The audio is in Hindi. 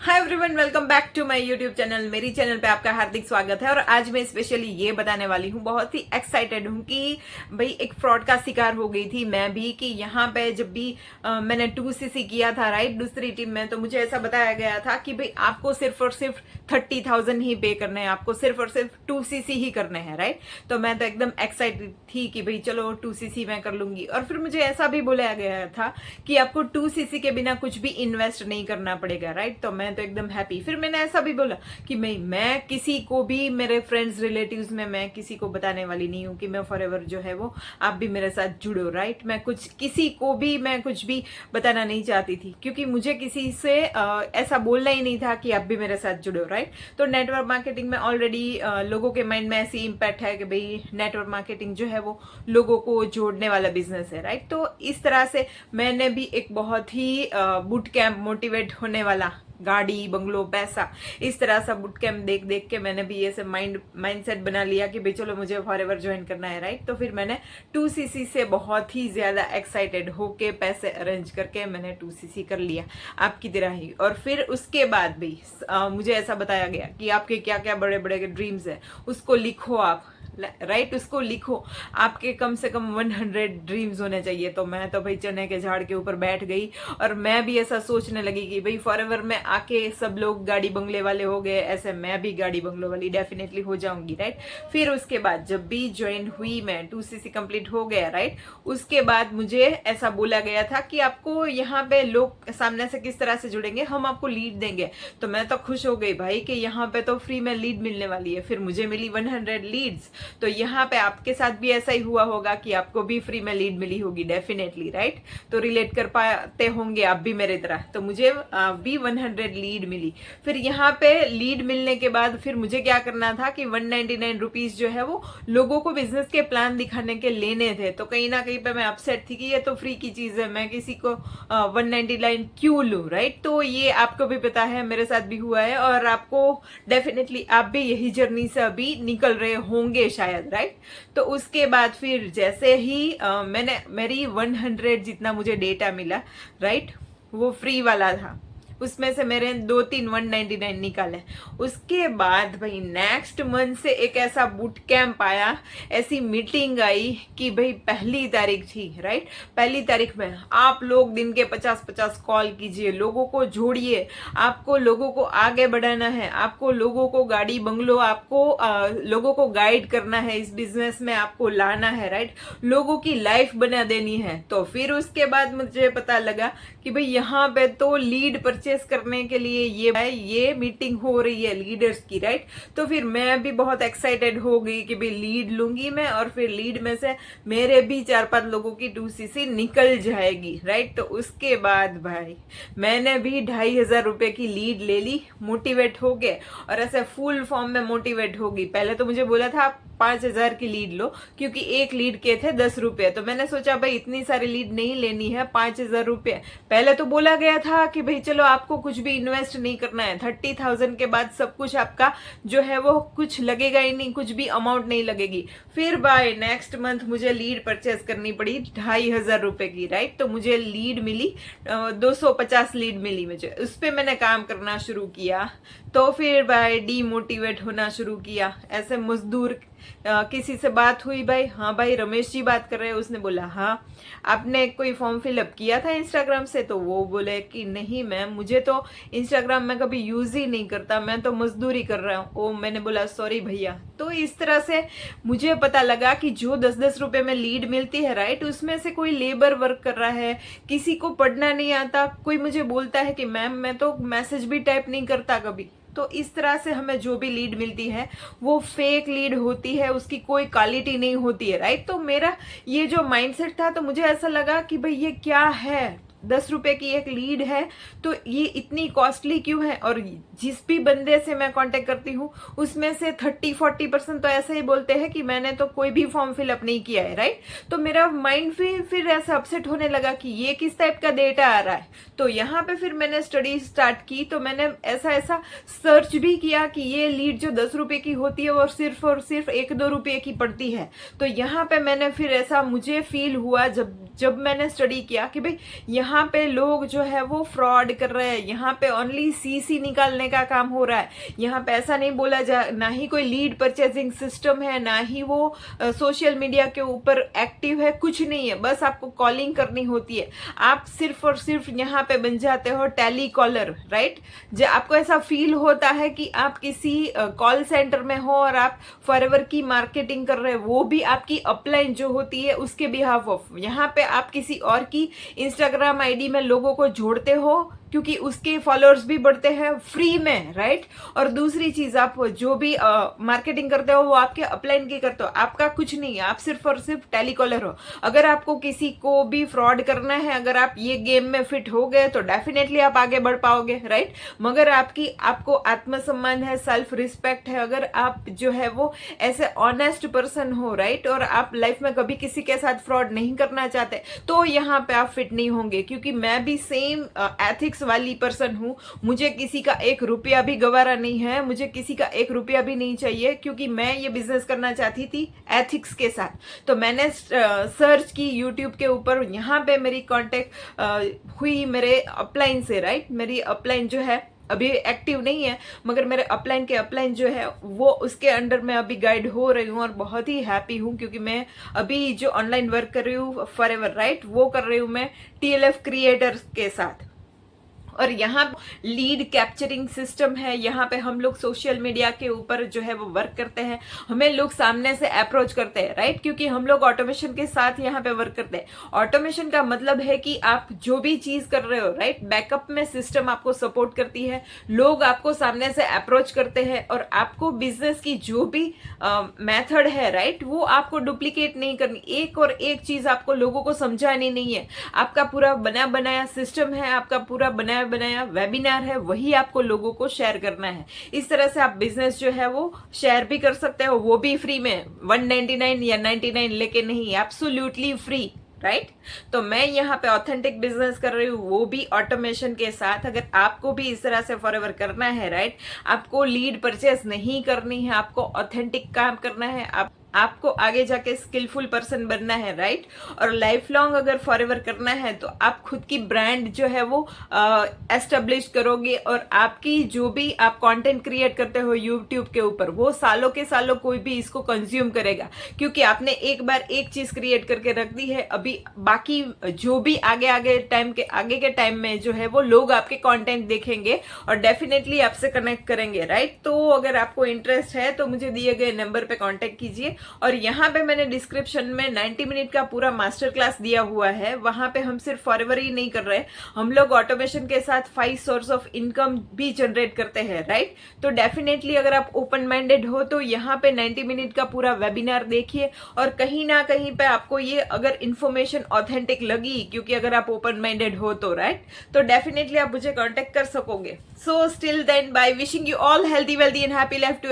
Hi everyone, welcome back to my YouTube channel. मेरी चैनल पे आपका हार्दिक स्वागत है। और आज मैं स्पेशली ये बताने वाली हूँ, बहुत ही एक्साइटेड हूँ कि भाई एक फ्रॉड का शिकार हो गई थी मैं भी। कि यहाँ पे जब भी मैंने 2cc किया था राइट, दूसरी टीम में, तो मुझे ऐसा बताया गया था कि भाई आपको सिर्फ और सिर्फ 30,000 ही पे करने हैं, आपको सिर्फ और सिर्फ 2cc ही करने हैं राइट। तो मैं तो एकदम एक्साइटेड थी कि भाई चलो 2cc मैं कर लूंगी। और फिर मुझे ऐसा भी बोला गया था कि आपको 2cc के बिना कुछ भी इन्वेस्ट नहीं करना पड़ेगा राइट। तो मैं तो एकदम हैप्पी। फिर मैंने ऐसा भी बोला कि मैं किसी को भी, मेरे फ्रेंड्स रिलेटिव्स में मैं किसी को बताने वाली नहीं हूँ कि मैं फॉरएवर जो है वो आप भी मेरे साथ जुड़ो राइट। मैं कुछ किसी को भी मैं कुछ भी बताना नहीं चाहती थी, क्योंकि मुझे किसी से ऐसा बोलना ही नहीं था कि आप भी मेरे साथ जुड़ो राइट। तो नेटवर्क मार्केटिंग में ऑलरेडी लोगों के माइंड में ऐसी इम्पैक्ट है कि भाई नेटवर्क मार्केटिंग जो है वो लोगों को जोड़ने वाला बिजनेस है राइट। तो इस तरह से मैंने भी एक बहुत ही बूट कैंप, मोटिवेट होने वाला, गाड़ी बंगलो पैसा, इस तरह सा बुट कैंप देख देख के मैंने भी ऐसे माइंडसेट बना लिया कि भाई चलो मुझे फॉरएवर ज्वाइन करना है राइट। तो फिर मैंने 2cc से बहुत ही ज्यादा एक्साइटेड होके पैसे अरेंज करके मैंने 2cc कर लिया आपकी तरह ही। और फिर उसके बाद भी मुझे ऐसा बताया गया कि आपके क्या क्या बड़े बड़े ड्रीम्स है उसको लिखो आप राइट, उसको लिखो। आपके कम से कम 100 ड्रीम्स होने चाहिए। तो मैं तो भाई चने के झाड़ के ऊपर बैठ गई और मैं भी ऐसा सोचने लगी कि भाई फॉरएवर में आके सब लोग गाड़ी बंगले वाले हो गए, ऐसे मैं भी गाड़ी बंगलों वाली डेफिनेटली हो जाऊंगी राइट। फिर उसके बाद जब भी ज्वाइन हुई मैं, 2cc कंप्लीट हो गया राइट। उसके बाद मुझे ऐसा बोला गया था कि आपको यहाँ पे लोग सामने से किस तरह से जुड़ेंगे, हम आपको लीड देंगे। तो मैं तो खुश हो गई भाई कि यहाँ पे तो फ्री में लीड मिलने वाली है। फिर मुझे मिली 100 लीड्स। तो यहाँ पे आपके साथ भी ऐसा ही हुआ होगा कि आपको भी फ्री में लीड मिली होगी डेफिनेटली राइट। तो रिलेट कर पाते होंगे आप भी मेरी तरह। तो मुझे भी 100 लीड मिली। फिर यहाँ पे लीड मिलने के बाद फिर मुझे क्या करना था कि 199 रुपीज जो है वो लोगों को बिजनेस के प्लान दिखाने के लेने थे। तो कहीं ना कहीं पे मैं अपसेट थी कि ये तो फ्री की चीज है, मैं किसी को 199 क्यों लूं राइट। तो ये आपको भी पता है, मेरे साथ भी हुआ है और आपको डेफिनेटली आप भी यही जर्नी से अभी निकल रहे होंगे शायद राइट। तो उसके बाद फिर जैसे ही मैंने मेरी 100 जितना मुझे डेटा मिला राइट, वो फ्री वाला था, उसमें से मेरे 2-3 199 निकाले। उसके बाद भाई नेक्स्ट मंथ से एक ऐसा बूट कैंप आया, ऐसी मीटिंग आई कि भाई 1 तारीख थी राइट। 1 तारीख में आप लोग दिन के 50-50 कॉल कीजिए, लोगों को जोड़िए, आपको लोगों को आगे बढ़ाना है, आपको लोगों को गाड़ी बंगलो, आपको लोगों को गाइड करना है, इस बिजनेस में आपको लाना है राइट, लोगों की लाइफ बना देनी है। तो फिर उसके बाद मुझे पता लगा कि भाई यहाँ पे तो लीड परचेस करने के लिए ये मीटिंग हो रही है लीडर्स की राइट। तो फिर मैं भी बहुत एक्साइटेड हो गई कि भाई लीड लूंगी मैं, और फिर लीड में से मेरे भी 4-5 लोगों की 2cc निकल जाएगी राइट। तो उसके बाद भाई मैंने भी 2,500 रुपए की लीड ले ली, मोटिवेट हो गए और ऐसे फुल फॉर्म में मोटिवेट हो गई। पहले तो मुझे बोला था 5,000 की लीड लो, क्योंकि एक लीड के थे 10 रुपए। तो मैंने सोचा भाई इतनी सारी लीड नहीं लेनी है, 5,000 रुपए। पहले तो बोला गया था कि भाई चलो आपको कुछ भी इन्वेस्ट नहीं करना है, 30,000 के बाद सब कुछ आपका जो है वो कुछ लगेगा ही नहीं, कुछ भी अमाउंट नहीं लगेगी। फिर बाय नेक्स्ट मंथ मुझे लीड परचेस करनी पड़ी 2,500 रुपए की राइट। तो मुझे लीड मिली 250 लीड मिली मुझे, उस पर मैंने काम करना शुरू किया। तो फिर भाई डीमोटिवेट होना शुरू किया। ऐसे मजदूर किसी से बात हुई, भाई हाँ भाई रमेश जी बात कर रहे हैं, उसने बोला हाँ आपने कोई फॉर्म फिलअप किया था इंस्टाग्राम से। तो वो बोले कि नहीं मैम, मुझे तो इंस्टाग्राम में कभी यूज ही नहीं करता, मैं तो मजदूरी कर रहा हूँ। ओ मैंने बोला सॉरी भैया। तो इस तरह से मुझे पता लगा कि जो 10-10 रुपए में लीड मिलती है राइट, उसमें से कोई लेबर वर्क कर रहा है, किसी को पढ़ना नहीं आता। कोई मुझे बोलता है कि मैम मैं तो मैसेज भी टाइप नहीं करता कभी। तो इस तरह से हमें जो भी लीड मिलती है वो फेक लीड होती है, उसकी कोई क्वालिटी नहीं होती है राइट। तो मेरा ये जो माइंडसेट था, तो मुझे ऐसा लगा कि भाई ये क्या है, 10 रुपए की एक लीड है तो ये इतनी कॉस्टली क्यों है। और जिस भी बंदे से मैं कांटेक्ट करती हूँ उसमें से 30-40% तो ऐसे ही बोलते हैं कि मैंने तो कोई भी फॉर्म फिलअप नहीं किया है राइट। तो मेरा माइंड फिर ऐसा अपसेट होने लगा कि ये किस टाइप का डेटा आ रहा है। तो यहाँ पे फिर मैंने स्टडी स्टार्ट की। तो मैंने ऐसा सर्च भी किया कि ये लीड जो 10 रुपए की होती है वो सिर्फ और सिर्फ 1-2 रुपए की पड़ती है। तो यहाँ पे मैंने फिर ऐसा मुझे फील हुआ जब मैंने स्टडी किया कि भाई यहाँ यहाँ पे लोग जो है वो फ्रॉड कर रहे हैं, यहाँ पे ओनली सीसी निकालने का काम हो रहा है। यहाँ पे ऐसा नहीं बोला जा, ना ही कोई लीड परचेजिंग सिस्टम है, ना ही वो सोशल मीडिया के ऊपर एक्टिव है, कुछ नहीं है। बस आपको कॉलिंग करनी होती है, आप सिर्फ और सिर्फ यहाँ पे बन जाते हो टेली कॉलर, राइट। जब आपको ऐसा फील होता है कि आप किसी कॉल सेंटर में हो और आप फॉरएवर की मार्केटिंग कर रहे हो, वो भी आपकी अपलाइन जो होती है उसके बिहाफ ऑफ। यहाँ पे आप किसी और की इंस्टाग्राम आईडी में लोगों को जोड़ते हो क्योंकि उसके फॉलोअर्स भी बढ़ते हैं फ्री में, राइट। और दूसरी चीज, आप जो भी मार्केटिंग करते हो वो आपके अपलाइन की करते हो, आपका कुछ नहीं है, आप सिर्फ और सिर्फ टेलीकॉलर हो। अगर आपको किसी को भी फ्रॉड करना है, अगर आप ये गेम में फिट हो गए तो डेफिनेटली आप आगे बढ़ पाओगे, राइट। मगर आपको आत्मसम्मान है, सेल्फ रिस्पेक्ट है, अगर आप जो है वो ऐसे ऑनेस्ट पर्सन हो, राइट, और आप लाइफ में कभी किसी के साथ फ्रॉड नहीं करना चाहते, तो यहाँ पे आप फिट नहीं होंगे। क्योंकि मैं भी सेम एथिक्स वाली पर्सन हूं, मुझे किसी का 1 रुपया भी गवारा नहीं है, मुझे किसी का 1 रुपया भी नहीं चाहिए, क्योंकि मैं ये बिजनेस करना चाहती थी एथिक्स के साथ। तो मैंने सर्च की यूट्यूब के ऊपर, यहाँ पे मेरी कांटेक्ट हुई मेरे अपलाइन से, राइट। मेरी अपलाइन जो है अभी एक्टिव नहीं है, मगर मेरे अपलाइन के अपलाइन जो है वो उसके अंडर में अभी गाइड हो रही हूँ, और बहुत ही हैप्पी हूँ क्योंकि मैं अभी जो ऑनलाइन वर्क कर रही हूँ फॉरएवर, राइट, वो कर रही हूँ मैं TLF क्रिएटर्स के साथ। और यहाँ लीड कैप्चरिंग सिस्टम है, यहाँ पे हम लोग सोशल मीडिया के ऊपर जो है वो वर्क करते हैं, हमें लोग सामने से अप्रोच करते हैं, राइट, क्योंकि हम लोग ऑटोमेशन के साथ यहाँ पे वर्क करते हैं। ऑटोमेशन का मतलब है कि आप जो भी चीज कर रहे हो, राइट, बैकअप में सिस्टम आपको सपोर्ट करती है, लोग आपको सामने से अप्रोच करते हैं, और आपको बिजनेस की जो भी मेथड है, राइट, वो आपको डुप्लीकेट नहीं करनी। एक और एक चीज आपको लोगों को समझानी नहीं है, आपका पूरा बना बनाया सिस्टम है, आपका पूरा बनाया वेबिनार है, वही आपको लोगों को शेयर करना है। इस तरह से आप बिजनेस जो है वो शेयर भी कर सकते हो, वो भी फ्री में, 199 या 99 लेके नहीं, एब्सोल्युटली फ्री, राइट। तो मैं यहाँ पे ऑथेंटिक बिजनेस कर रही हूँ, वो भी ऑटोमेशन के साथ। अगर आपको भी इस तरह से फॉरएवर करना है, राइट, आपको लीड परचेस नहीं करनी है, आपको ऑथेंटिक काम करना है, आपको आगे जाके स्किलफुल पर्सन बनना है, राइट, और लाइफ लॉन्ग अगर फॉरएवर करना है, तो आप खुद की ब्रांड जो है वो एस्टेब्लिश करोगे, और आपकी जो भी आप कंटेंट क्रिएट करते हो यूट्यूब के ऊपर, वो सालों के सालों कोई भी इसको कंज्यूम करेगा, क्योंकि आपने एक बार एक चीज क्रिएट करके रख दी है। अभी बाकी जो भी आगे के टाइम में जो है वो लोग आपके कंटेंट देखेंगे और डेफिनेटली आपसे कनेक्ट करेंगे, राइट। तो अगर आपको इंटरेस्ट है तो मुझे दिए गए नंबर पे कांटेक्ट कीजिए, और यहाँ पे मैंने डिस्क्रिप्शन में 90 मिनट का पूरा मास्टर क्लास दिया हुआ है। वहां पे हम सिर्फ फॉरएवर ही नहीं कर रहे, हम लोग ऑटोमेशन के साथ 5 सोर्स ऑफ इनकम भी जनरेट करते हैं, राइट। तो डेफिनेटली अगर आप ओपन माइंडेड हो तो यहाँ पे 90 मिनट का पूरा वेबिनार देखिए, और कहीं ना कहीं पे आपको ये अगर इन्फॉर्मेशन ऑथेंटिक लगी, क्योंकि अगर आप ओपन माइंडेड हो तो, राइट, तो डेफिनेटली आप मुझे कॉन्टेक्ट कर सकोगे। So still then, bye, wishing you all healthy, wealthy and happy life to